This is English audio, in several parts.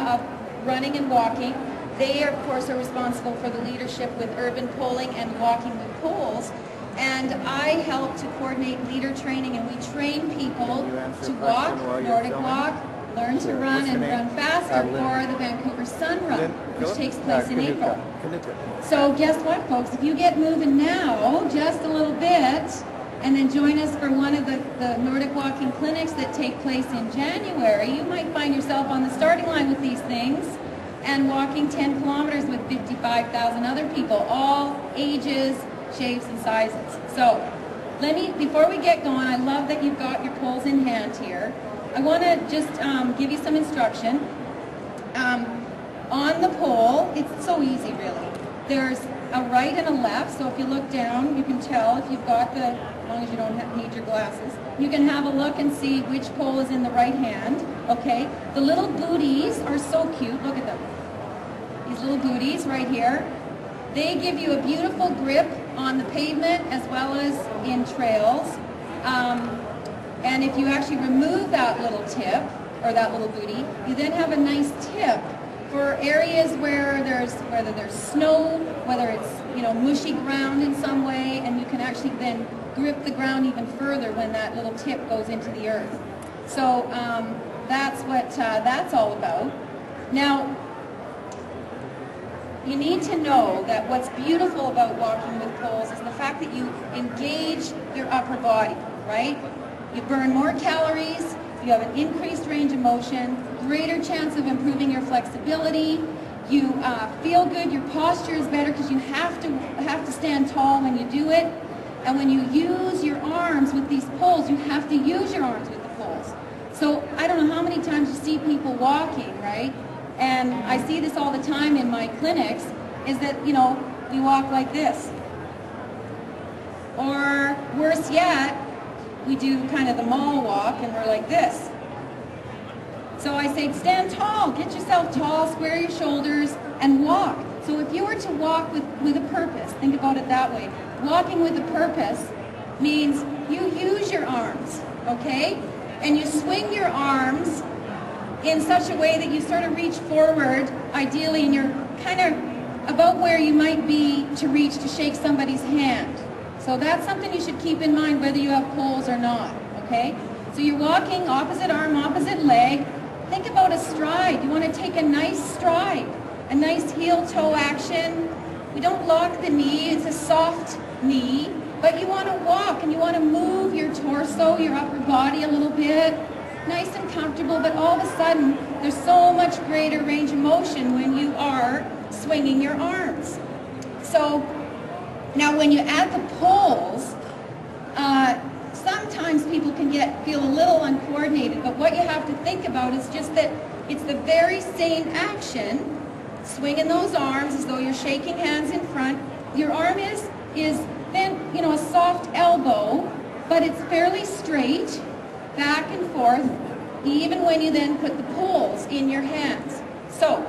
of running and walking. They, of course, are responsible for the leadership with urban polling and walking with poles. And I help to coordinate leader training, and we train people to walk, Nordic walk, learn to run, and run faster for the Vancouver Sun Run, which takes place in April. Kanuka. So guess what, folks? If you get moving now, just a little bit, and then join us for one of the Nordic walking clinics that take place in January, you might find yourself on the starting line with these things and walking 10 kilometers with 55,000 other people, all ages, shapes, and sizes. So before we get going, I love that you've got your poles in hand here. I want to just give you some instruction. On the pole, it's so easy really. There's a right and a left, so if you look down, you can tell if you've got as long as you don't need your glasses, you can have a look and see which pole is in the right hand, okay? The little booties are so cute, look at them. These little booties right here, they give you a beautiful grip on the pavement as well as in trails. And if you actually remove that little tip, or that little booty, you then have a nice tip for areas whether there's snow, whether it's mushy ground in some way, and you can actually then grip the ground even further when that little tip goes into the earth. So that's what that's all about. Now, you need to know that what's beautiful about walking with poles is the fact that you engage your upper body, right? You burn more calories, you have an increased range of motion, greater chance of improving your flexibility, you feel good, your posture is better because you have to stand tall when you do it, and when you use your arms with these poles, you have to use your arms with the poles. So I don't know how many times you see people walking, right? And I see this all the time in my clinics, is that, we walk like this. Or worse yet, we do kind of the mall walk and we're like this. So I say, stand tall, get yourself tall, square your shoulders, and walk. So if you were to walk with a purpose, think about it that way. Walking with a purpose means you use your arms, okay? And you swing your arms in such a way that you sort of reach forward, ideally, and you're kind of about where you might be to reach to shake somebody's hand. So that's something you should keep in mind whether you have poles or not, okay? So you're walking opposite arm, opposite leg. Think about a stride. You want to take a nice stride, a nice heel-toe action. We don't lock the knee, it's a soft knee, but you want to walk and you want to move your torso, your upper body a little bit. Nice and comfortable, but all of a sudden, there's so much greater range of motion when you are swinging your arms. So, now when you add the poles, sometimes people can feel a little uncoordinated, but what you have to think about is just that it's the very same action, swinging those arms as though you're shaking hands in front. Your arm is then, a soft elbow, but it's fairly straight, back and forth, even when you then put the poles in your hands. So,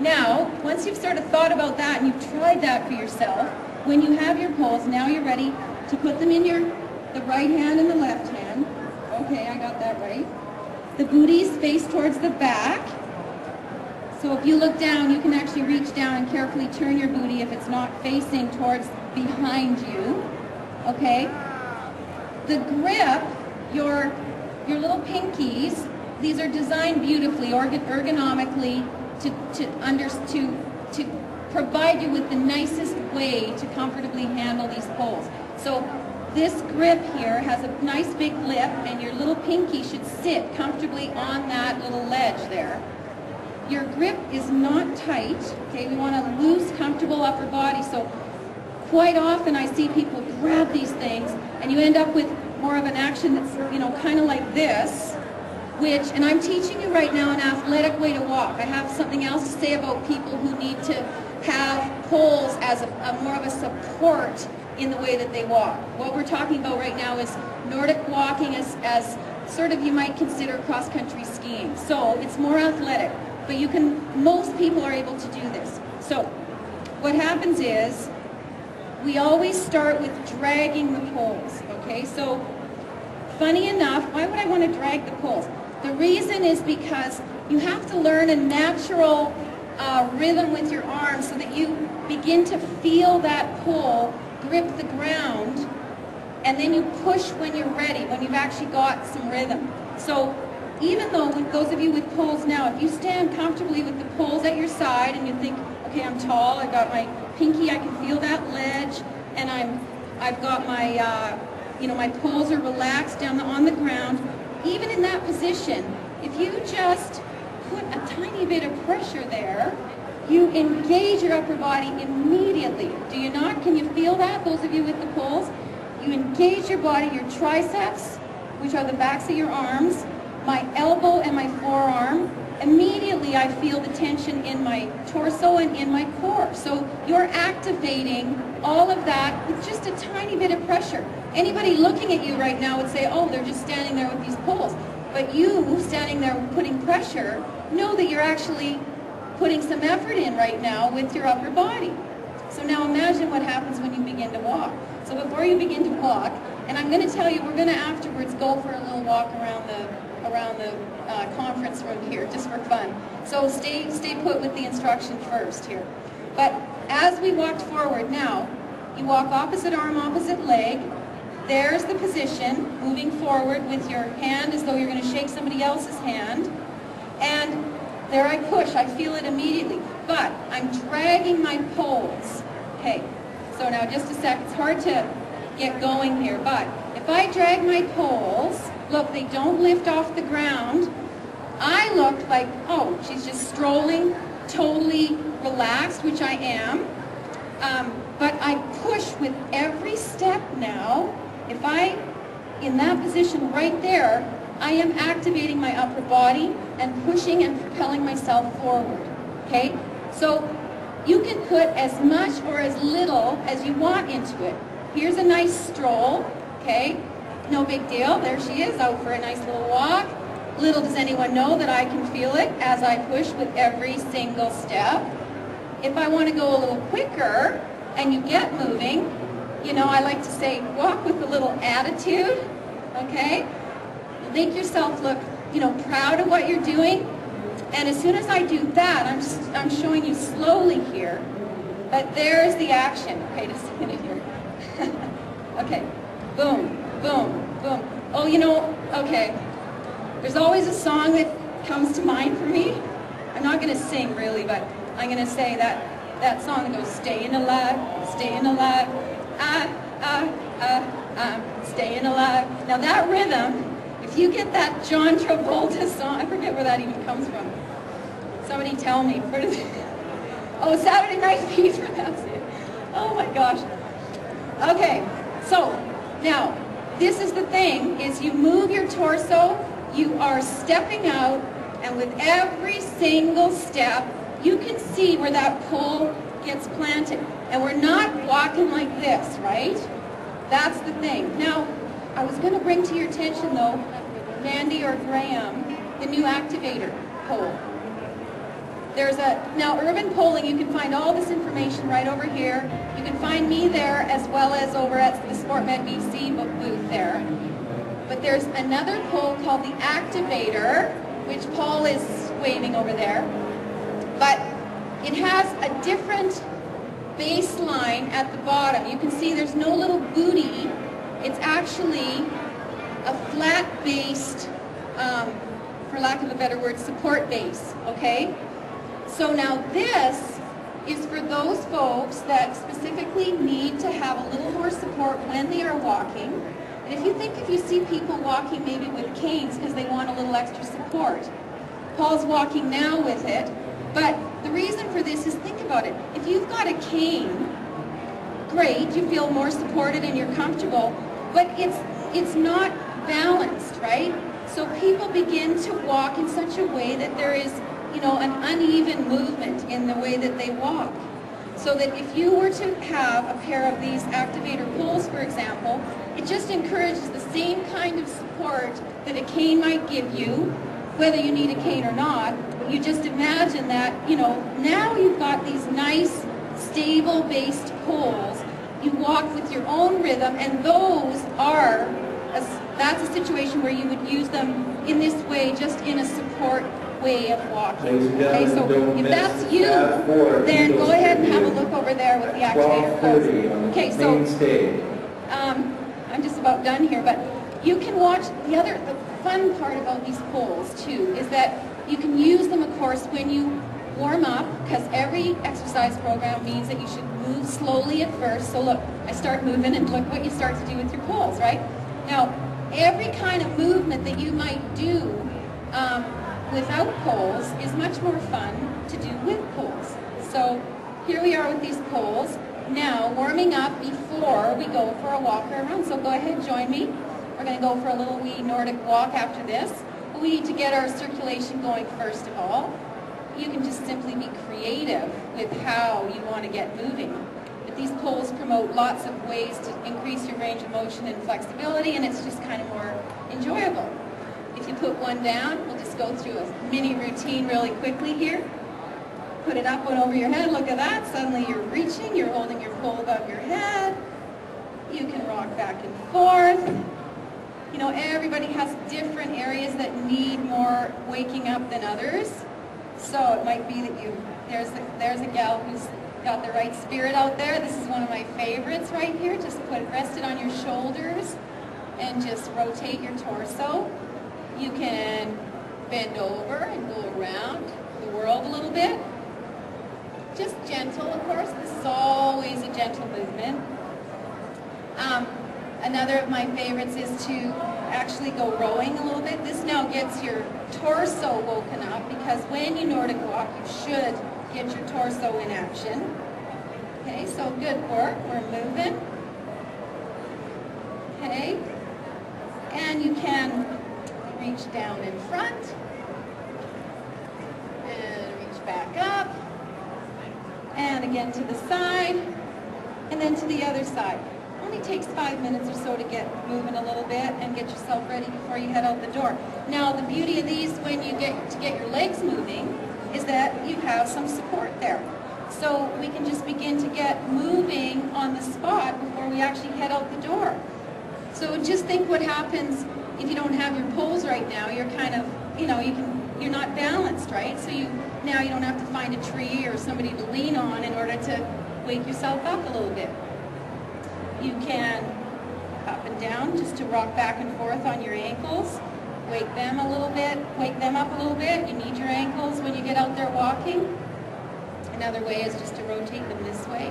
now, once you've sort of thought about that and you've tried that for yourself, when you have your poles, now you're ready to put them in the right hand and the left hand. Okay, I got that right. The booties face towards the back. So if you look down, you can actually reach down and carefully turn your booty if it's not facing towards behind you. Okay? The grip, your little pinkies, these are designed beautifully, ergonomically, to provide you with the nicest way to comfortably handle these poles. So this grip here has a nice big lip, and your little pinky should sit comfortably on that little ledge there. Your grip is not tight, okay? We want a loose, comfortable upper body, so quite often I see people grab these things, and you end up with more of an action that's, kind of like this, and I'm teaching you right now an athletic way to walk. I have something else to say about people who need to have poles as more of a support in the way that they walk. What we're talking about right now is Nordic walking as sort of, you might consider cross-country skiing. So it's more athletic, but most people are able to do this. So what happens is, we always start with dragging the poles, okay? So, funny enough, why would I want to drag the poles? The reason is because you have to learn a natural rhythm with your arms so that you begin to feel that pull grip the ground, and then you push when you're ready, when you've actually got some rhythm. So even though, with those of you with poles now, if you stand comfortably with the poles at your side and you think, okay, I'm tall, I've got my pinky, I can feel that ledge, and I've got my, my poles are relaxed down on the ground. Even in that position, if you just put a tiny bit of pressure there, you engage your upper body immediately. Do you not? Can you feel that, those of you with the poles? You engage your body, your triceps, which are the backs of your arms, my elbow and my forearm. Immediately I feel the tension in my torso and in my core. So you're activating all of that with just a tiny bit of pressure. Anybody looking at you right now would say, oh, they're just standing there with these poles. But you, standing there putting pressure, know that you're actually putting some effort in right now with your upper body. So now imagine what happens when you begin to walk. So before you begin to walk, and I'm going to tell you, we're going to afterwards go for a little walk around the conference room here, just for fun. So stay put with the instruction first here. But as we walked forward now, you walk opposite arm, opposite leg. There's the position, moving forward with your hand as though you're going to shake somebody else's hand. And there I push, I feel it immediately. But I'm dragging my poles. Okay, so now just a sec, it's hard to get going here, but if I drag my poles, look, they don't lift off the ground. I look like, oh, she's just strolling, totally relaxed, which I am. But I push with every step now. If in that position right there, I am activating my upper body and pushing and propelling myself forward, okay? So you can put as much or as little as you want into it. Here's a nice stroll, okay? No big deal, there she is, out for a nice little walk. Little does anyone know that I can feel it as I push with every single step. If I want to go a little quicker and you get moving, you know, I like to say walk with a little attitude, okay? Make yourself look, you know, proud of what you're doing. And as soon as I do that, I'm showing you slowly here, but there's the action. Okay, just a minute here. Okay, boom, boom, boom. Oh, you know, okay, there's always a song that comes to mind for me. I'm not going to sing really, but I'm going to say that song that goes, staying alive, staying alive, staying alive. Now that rhythm, if you get that John Travolta song, I forget where that even comes from. Somebody tell me. Where does it? Oh, Saturday Night Fever, that's it. Oh my gosh. Okay, so now this is the thing, is you move your torso, you are stepping out, and with every single step, you can see where that pull gets planted. And we're not walking like this, right? That's the thing. Now, I was going to bring to your attention, though, Mandy or Graham, the new Activator pole. Now urban polling, you can find all this information right over here. You can find me there as well as over at the SportMedBC booth there. But there's another pole called the Activator, which Paul is waving over there. But it has a different baseline at the bottom. You can see there's no little booty. It's actually a flat-based, for lack of a better word, support base, okay? So now this is for those folks that specifically need to have a little more support when they are walking. And if you see people walking maybe with canes because they want a little extra support, Paul's walking now with it. But the reason for this is, think about it. If you've got a cane, great, you feel more supported and you're comfortable, but it's not balanced, right? So people begin to walk in such a way that there is, you know, an uneven movement in the way that they walk. So that if you were to have a pair of these Activator poles, for example, it just encourages the same kind of support that a cane might give you, whether you need a cane or not. You just imagine that, you know, now you've got these nice, stable-based poles. You walk with your own rhythm, and those are, that's a situation where you would use them in this way, just in a support way of walking. Okay, so if that's you, then go ahead and have a look over there with the Activator poles. Okay, so I'm just about done here, but you can watch the fun part about these poles too is that you can use them, of course, when you warm up, because every exercise program means that you should move slowly at first. So look, I start moving and look what you start to do with your poles, right? Now, every kind of movement that you might do without poles is much more fun to do with poles. So here we are with these poles. Now, warming up before we go for a walk or a run. So go ahead, join me. We're going to go for a little wee Nordic walk after this. But we need to get our circulation going first of all. You can just simply be creative with how you want to get moving. But these poles promote lots of ways to increase your range of motion and flexibility, and it's just kind of more enjoyable. If you put one down, we'll just go through a mini routine really quickly here. Put it up and over your head, look at that. Suddenly you're reaching, you're holding your pole above your head. You can rock back and forth. You know, everybody has different areas that need more waking up than others. So it might be that there's a gal who's got the right spirit out there. This is one of my favorites right here. Just rest it on your shoulders and just rotate your torso. You can bend over and go around the world a little bit. Just gentle, of course. This is always a gentle movement. Another of my favorites is to actually go rowing a little bit. This now gets your torso woken up, because when you Nordic walk, you should get your torso in action. Okay, so good work. We're moving. Okay, and you can reach down in front and reach back up, and again to the side, and then to the other side. It only takes 5 minutes or so to get moving a little bit and get yourself ready before you head out the door. Now, the beauty of these when you get your legs moving is that you have some support there. So we can just begin to get moving on the spot before we actually head out the door. So just think what happens if you don't have your poles right now. You're kind of, you're not balanced, right? So now you don't have to find a tree or somebody to lean on in order to wake yourself up a little bit. You can up and down just to rock back and forth on your ankles. Wake them a little bit, wake them up a little bit. You need your ankles when you get out there walking. Another way is just to rotate them this way.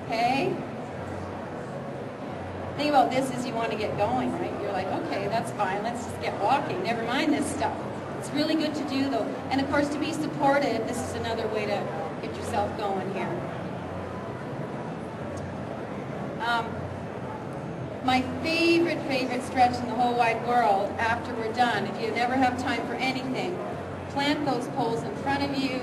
Okay? The thing about this is you want to get going, right? You're like, okay, that's fine, let's just get walking. Never mind this stuff. It's really good to do though. And of course, to be supported, this is another way to get yourself going here. My favorite stretch in the whole wide world after we're done, if you never have time for anything, plant those poles in front of you,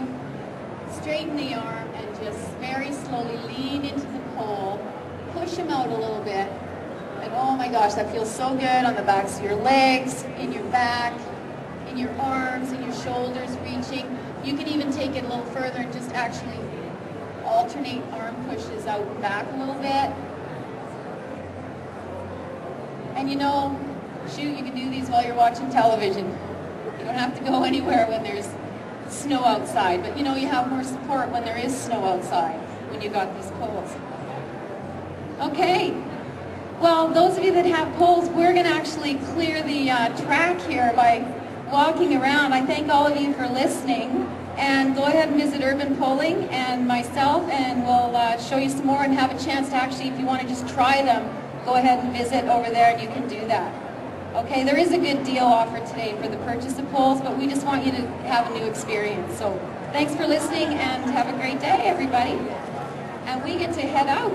straighten the arm, and just very slowly lean into the pole, push them out a little bit, and oh my gosh, that feels so good on the backs of your legs, in your back, in your arms, in your shoulders, reaching. You can even take it a little further and just actually alternate arm pushes out and back a little bit. And you know, shoot, you can do these while you're watching television. You don't have to go anywhere when there's snow outside, but you know, you have more support when there is snow outside, when you got these poles. Okay, well, those of you that have poles, we're going to actually clear the track here by walking around. I thank all of you for listening, and go ahead and visit Urban Polling and myself, and we'll show you some more and have a chance to actually, if you want to just try them, go ahead and visit over there and you can do that. Okay, there is a good deal offered today for the purchase of poles, but we just want you to have a new experience. So thanks for listening and have a great day, everybody. And we get to head out.